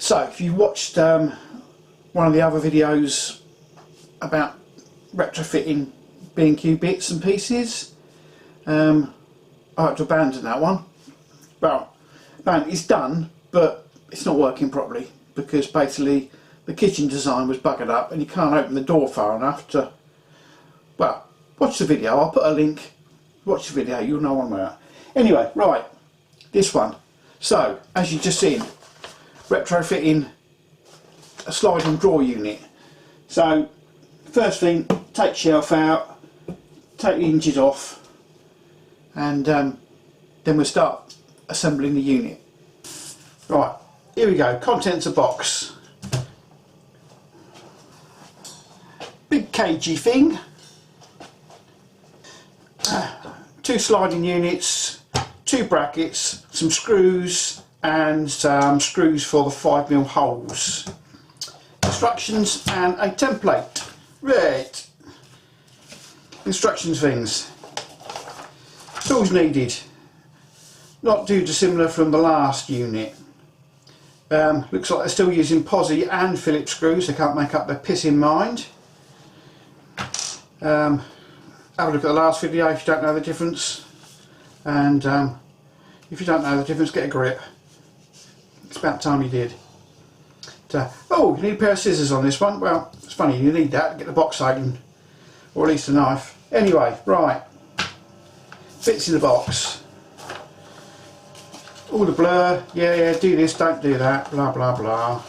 So if you watched one of the other videos about retrofitting B&Q bits and pieces, I had to abandon that one. Well, man, it's done, but it's not working properly because basically the kitchen design was buggered up and you can't open the door far enough to, well, watch the video. I'll put a link. Watch the video, you'll know what I'm about. Anyway, right, this one. So, as you just seen, retrofitting a sliding drawer unit. So, first thing, take shelf out, take the hinges off, and then we'll start assembling the unit. Right, here we go, contents of box. Big cagey thing. 2 sliding units, 2 brackets, some screws and some screws for the 5mm holes. Instructions and a template. Right. Instructions things. Tools needed. Not too dissimilar from the last unit. Looks like they're still using posi and Phillips screws. They can't make up their pissing mind. Have a look at the last video if you don't know the difference, and if you don't know the difference, get a grip. It's about time you did. Oh, you need a pair of scissors on this one. Well, it's funny, you need that to get the box open, or at least a knife. Anyway, right, fits in the box. All the blur, yeah, do this, don't do that, blah blah blah.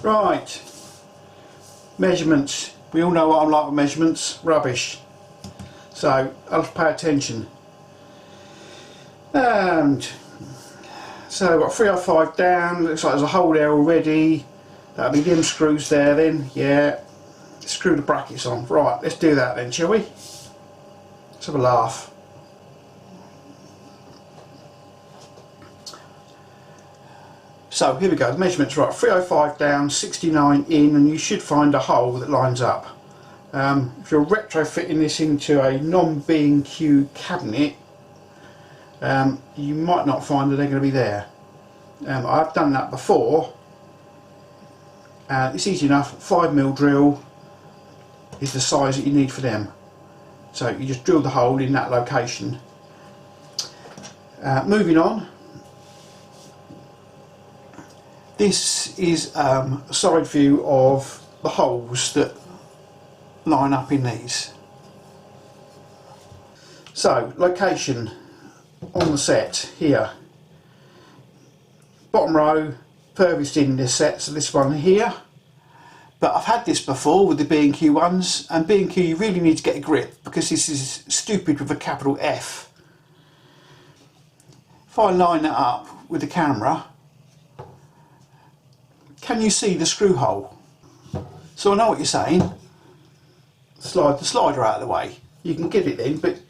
Right, measurements. We all know what I'm like with measurements, rubbish. So I'll pay attention. And so I've got 305 down, looks like there's a hole there already. That'll be them screws there then, yeah. Screw the brackets on. Right, let's do that then, shall we? Let's have a laugh. So here we go, the measurements, right, 305 down, 69 in, and you should find a hole that lines up. If you're retrofitting this into a non-B&Q cabinet, you might not find that they're going to be there. I've done that before. It's easy enough, 5mm drill is the size that you need for them. So you just drill the hole in that location. Moving on. This is a side view of the holes that line up in these. So, location on the set here. Bottom row, furthest in this set, so this one here. But I've had this before with the B&Q ones, and B&Q you really need to get a grip because this is stupid with a capital F. If I line that up with the camera, can you see the screw hole? So I know what you're saying. Slide the slider out of the way. You can get it in, but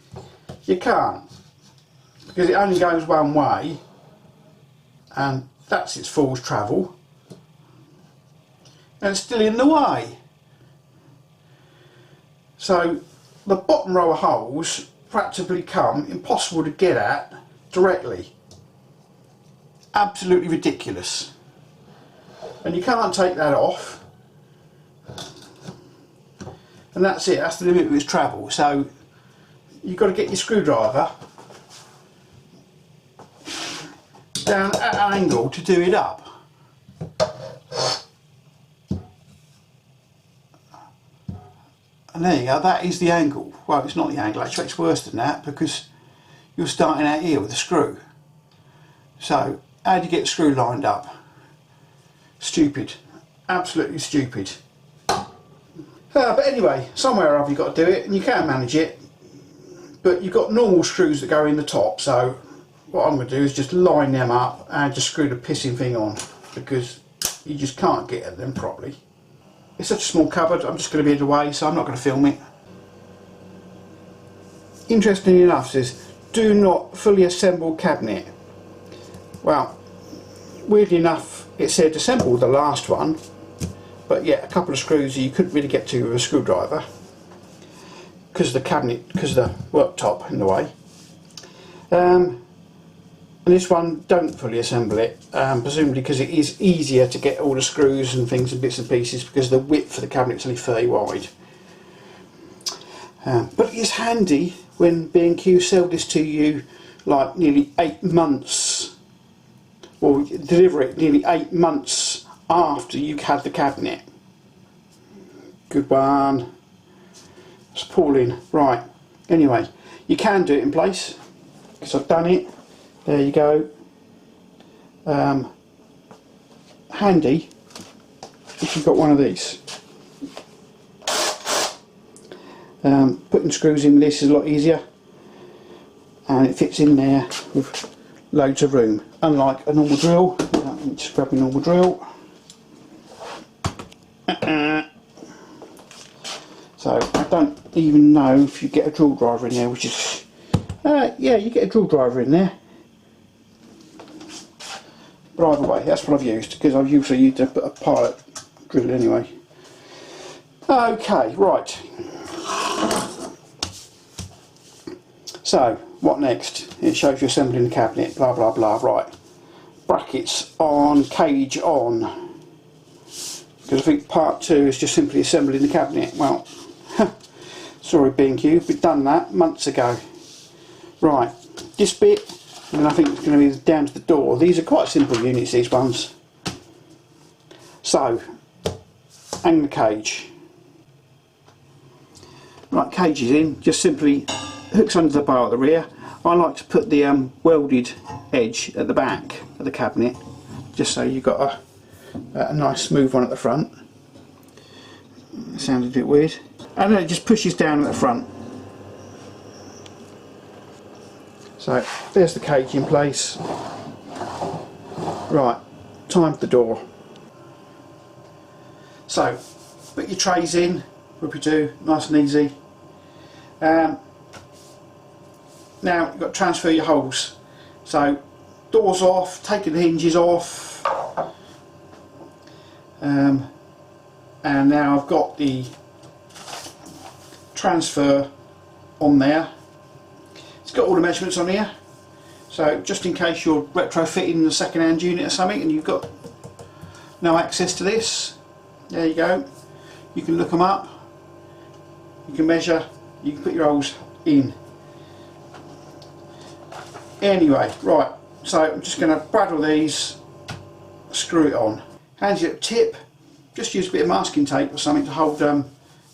you can't because it only goes one way, and that's its fool's travel, and it's still in the way. So the bottom row of holes practically come impossible to get at directly. Absolutely ridiculous. And you can't take that off, and that's it, that's the limit of its travel. So you've got to get your screwdriver down at an angle to do it up. And there you go, that is the angle. Well, it's not the angle, actually it's worse than that because you're starting out here with a screw. So how do you get the screw lined up? Stupid, absolutely stupid. But anyway, somewhere or other you've got to do it, and you can manage it, but you've got normal screws that go in the top, so what I'm going to do is just line them up and just screw the pissing thing on because you just can't get at them properly. It's such a small cupboard, I'm just going to be in the way, so I'm not going to film it. Interestingly enough, it says do not fully assemble cabinet. Well, weirdly enough it said assemble the last one, but yeah, a couple of screws you couldn't really get to with a screwdriver because of the cabinet, because of the worktop in the way. And And this one, don't fully assemble it, presumably because it is easier to get all the screws and things and bits and pieces because the width for the cabinet is only 30 wide. But it's handy when B&Q sell this to you like nearly 8 months, or deliver it nearly 8 months after you've had the cabinet. Good one. It's appalling. Right, anyway, you can do it in place because I've done it. There you go. Handy if you've got one of these. Putting screws in with this is a lot easier, and it fits in there with loads of room, unlike a normal drill. Let me just grab my normal drill. So I don't even know if you get a drill driver in there, which is yeah, you get a drill driver in there. But either way, that's what I've used, because I've usually used a pilot drill anyway. Okay, right. So, what next? It shows you assembling the cabinet, blah blah blah. Right. Brackets on, cage on. Because I think part 2 is just simply assembling the cabinet. Well, sorry B&Q, we've done that months ago. Right, this bit, and then I think it's going to be down to the door. These are quite simple units, these ones. So, hang the cage. Right, cage is in, just simply hooks under the bar at the rear. I like to put the welded edge at the back of the cabinet, just so you've got a nice smooth one at the front. It sounded a bit weird. And then it just pushes down at the front. So there's the cage in place. Right, time for the door. So put your trays in, whoopie-doo, nice and easy. Now you've got to transfer your holes. So doors off, taking the hinges off, and now I've got the transfer on there. It's got all the measurements on here, so just in case you're retrofitting a second-hand unit or something and you've got no access to this, there you go. You can look them up, you can measure, you can put your holes in. Anyway, right, so I'm just going to braddle these, screw it on. Hands you a tip, just use a bit of masking tape or something to hold your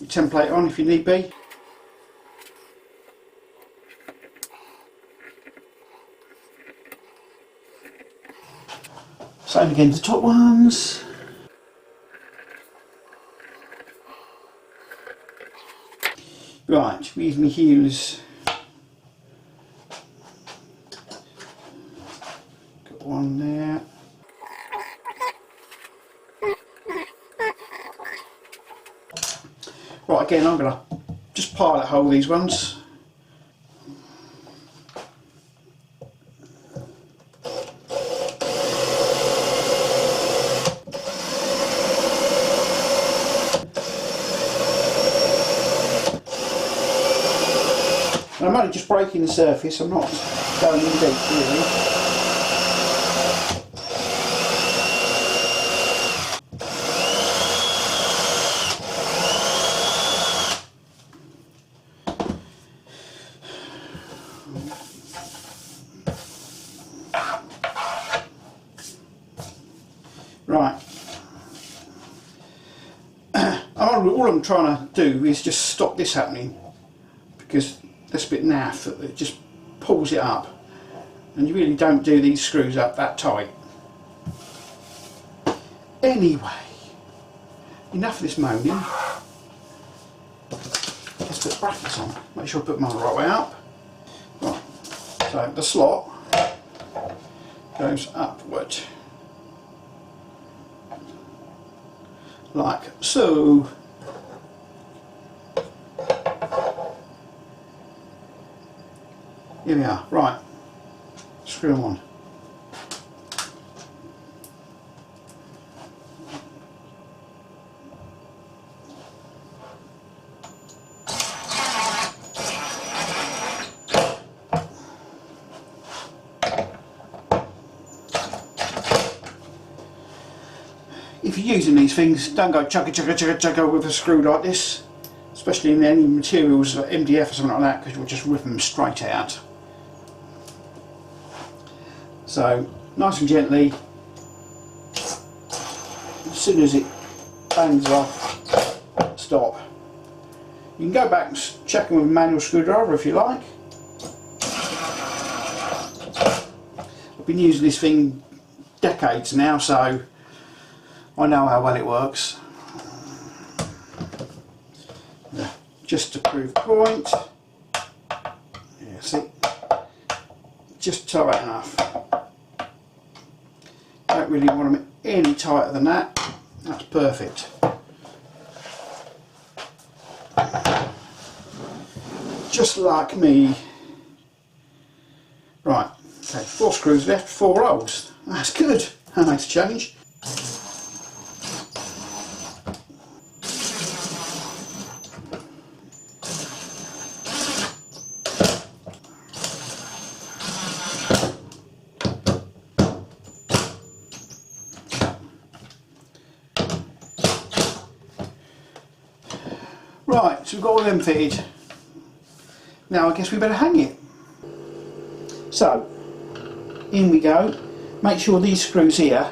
template on if you need be. Same again to the top ones. Right, use my heels. Got one there. Right, again I'm going to just pilot hole these ones. I'm only just breaking the surface, I'm not going in deep really. Right. All I'm trying to do is just stop this happening, because this bit naff, it just pulls it up, and you really don't do these screws up that tight. Anyway, enough of this moaning. Let's put brackets on. Make sure I put them on the right way up. Right. So the slot goes upward, like so. Here we are, right, screw them on. if you're using these things, don't go chugga with a screw like this, especially in any materials like MDF or something like that, because you'll just rip them straight out. So nice and gently, as soon as it bangs off, stop. You can go back and check them with a manual screwdriver if you like. I've been using this thing decades now, so I know how well it works. Just to prove the point, yeah, see, just tight enough. Don't really want them any tighter than that. That's perfect. Just like me. Right, okay, 4 screws left, 4 rolls. That's good. That makes a change. Right, so we've got all them fitted. Now I guess we better hang it. So, in we go. Make sure these screws here,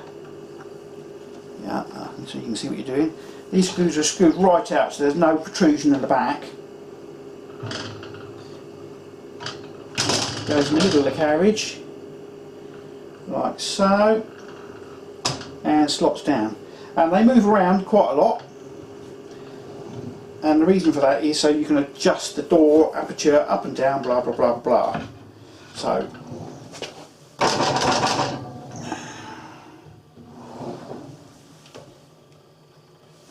yeah, so you can see what you're doing. These screws are screwed right out, so there's no protrusion at the back. Goes in the middle of the carriage, like so, and slots down. And they move around quite a lot. And the reason for that is so you can adjust the door aperture up and down, blah blah blah blah. So,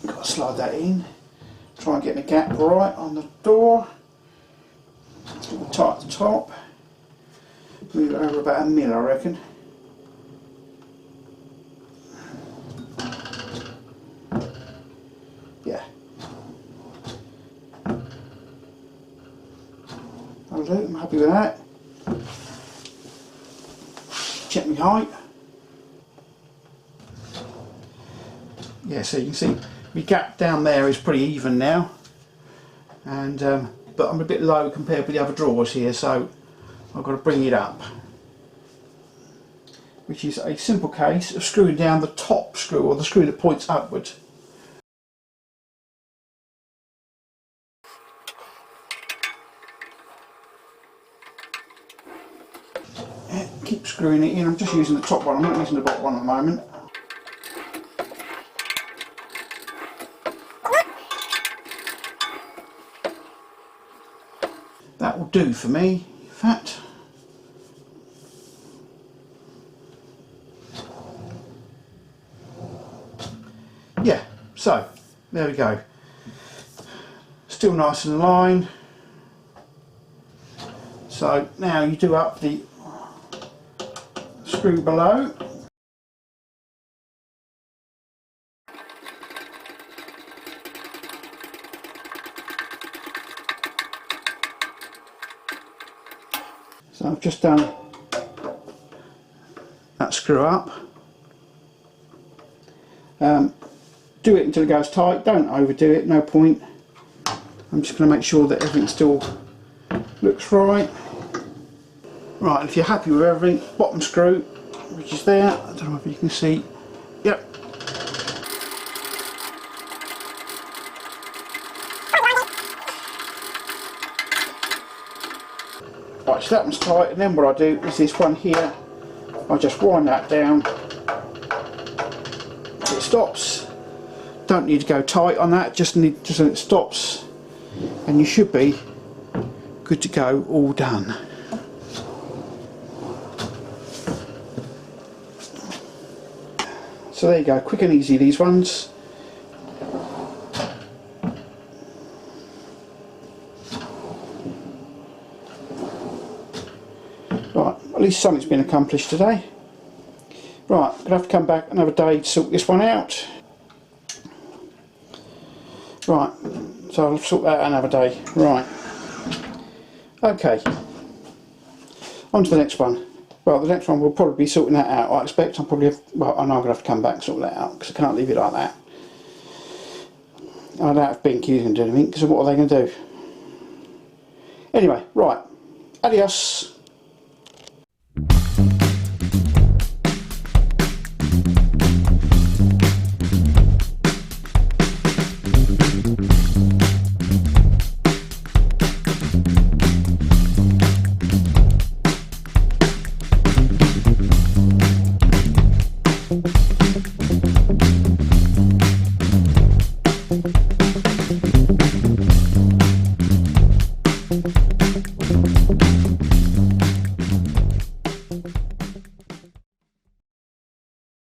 got to slide that in. Try and get the gap right on the door. It's a little tight at the top. Move it over about 1 mil, I reckon. Yeah. I'm happy with that. Check my height. Yeah, so you can see my gap down there is pretty even now, and but I'm a bit low compared with the other drawers here, so I've got to bring it up, which is a simple case of screwing down the top screw, or the screw that points upward. Keep screwing it in. I'm just using the top one, I'm not using the bottom one at the moment. That will do for me, in fact. Yeah, so there we go. Still nice and aligned. So now you do up the screw below. So I've just done that screw up. Do it until it goes tight, don't overdo it, no point. I'm just going to make sure that everything still looks right. Right, and if you're happy with everything, bottom screw, which is there, I don't know if you can see, yep. Right, so that one's tight, and then what I do is this one here, I just wind that down, it stops. Don't need to go tight on that, just so it stops, and you should be good to go, all done. So there you go, quick and easy these ones. Right, at least something's been accomplished today. Right, I'm going to have to come back another day to sort this one out. Right, so I'll sort that out another day. Right. Okay. On to the next one. Well, the next one we'll probably be sorting that out. I expect I'll probably have, well, I know I'm going to have to come back and sort that out because I can't leave it like that. I don't know if B&Q's going to do anything because what are they going to do? Anyway, right. Adios.